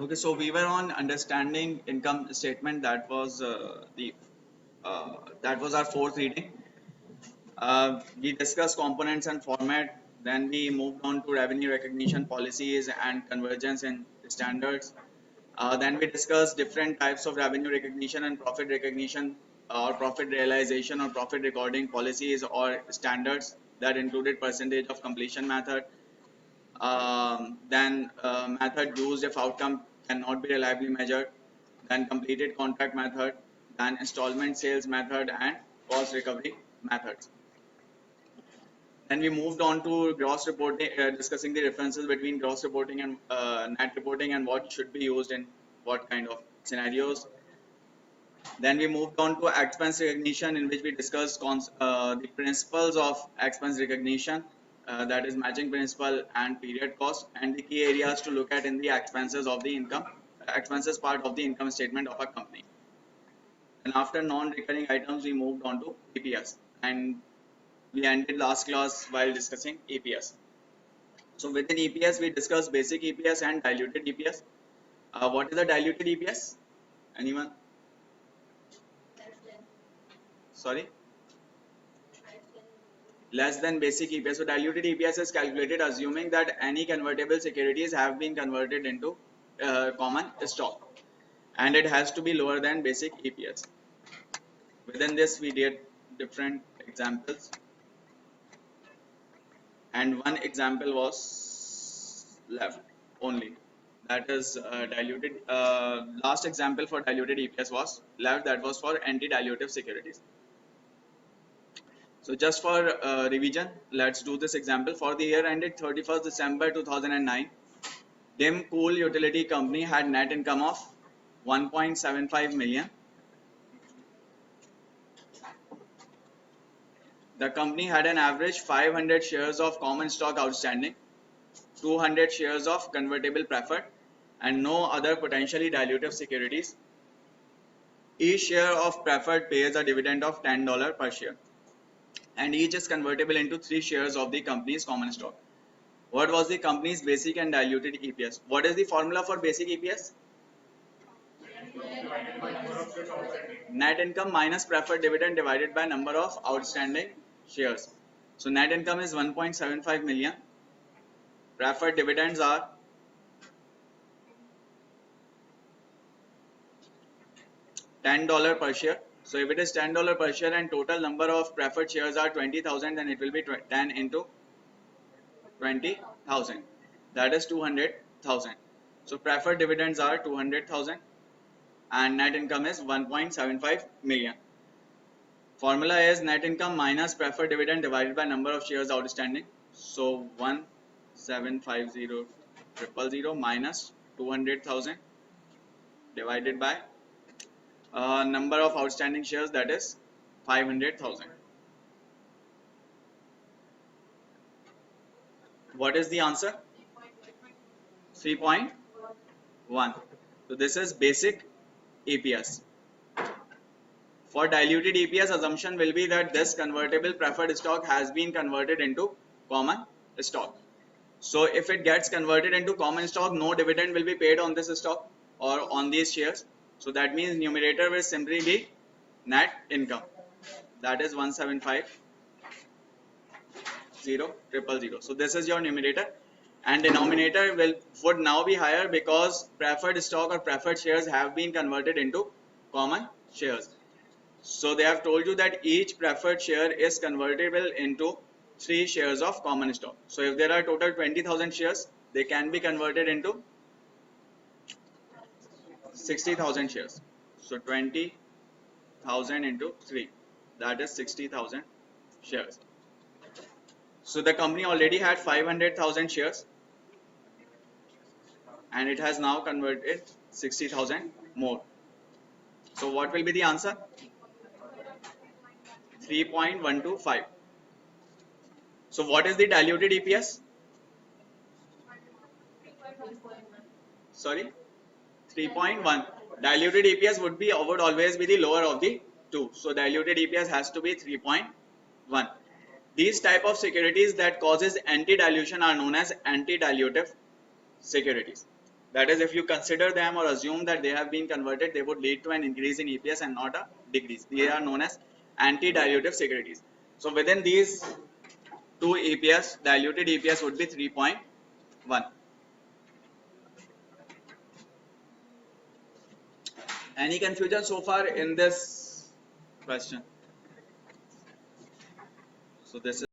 Okay, so we were on understanding income statement. That was our fourth reading. We discussed components and format. Then we moved on to revenue recognition policies and convergence in standards. Then we discussed different types of revenue recognition and profit recognition, or profit realization or profit recording policies or standards that included percentage of completion method. Then method used if outcome cannot be reliably measured, then completed contract method, then installment sales method and cost recovery methods. Then we moved on to gross reporting, discussing the differences between gross reporting and net reporting and what should be used in what kind of scenarios. Then we moved on to expense recognition, in which we discussed the principles of expense recognition, that is matching principle and period cost, and the key areas to look at in the expenses of the income, expenses part of the income statement of a company. And after non-recurring items, we moved on to EPS, and we ended last class while discussing EPS. So within EPS, we discussed basic EPS and diluted EPS. What is the diluted EPS? Anyone? Sorry? Less than basic EPS. So diluted EPS is calculated assuming that any convertible securities have been converted into common stock, and it has to be lower than basic EPS. Within this, we did different examples, and one example was left only. That is diluted. Last example for diluted EPS was left. That was for anti-dilutive securities. So just for revision, let's do this example. For the year ended 31st December 2009, Dim Cool Utility Company had net income of 1.75 million. The company had an average 500 shares of common stock outstanding, 200 shares of convertible preferred, and no other potentially dilutive securities. Each share of preferred pays a dividend of $10 per share, and each is convertible into 3 shares of the company's common stock. What was the company's basic and diluted EPS? What is the formula for basic EPS? Net income minus preferred dividend divided by number of outstanding shares. So net income is 1.75 million. Preferred dividends are $10 per share. So if it is $10 per share and total number of preferred shares are 20,000, then it will be 10 into 20,000. That is 200,000. So preferred dividends are 200,000 and net income is 1.75 million. Formula is net income minus preferred dividend divided by number of shares outstanding. So 1,750,000 minus 200,000 divided by number of outstanding shares, that is 500,000. What is the answer? 3.1. So this is basic EPS. For diluted EPS, assumption will be that this convertible preferred stock has been converted into common stock. So if it gets converted into common stock, no dividend will be paid on this stock or on these shares. So that means numerator will simply be net income. That is 1,750,000. So this is your numerator, and denominator would now be higher because preferred stock or preferred shares have been converted into common shares. So they have told you that each preferred share is convertible into 3 shares of common stock. So if there are total 20,000 shares, they can be converted into 60,000 shares. So 20,000 into 3, that is 60,000 shares. So the company already had 500,000 shares and it has now converted 60,000 more. So what will be the answer? 3.125. So what is the diluted EPS? Sorry, 3.1. Diluted EPS would always be the lower of the two. So diluted EPS has to be 3.1. These type of securities that causes anti-dilution are known as anti-dilutive securities. That is, if you consider them or assume that they have been converted, they would lead to an increase in EPS and not a decrease. They are known as anti-dilutive securities. So within these two EPS, diluted EPS would be 3.1. Any confusion so far in this question? So this is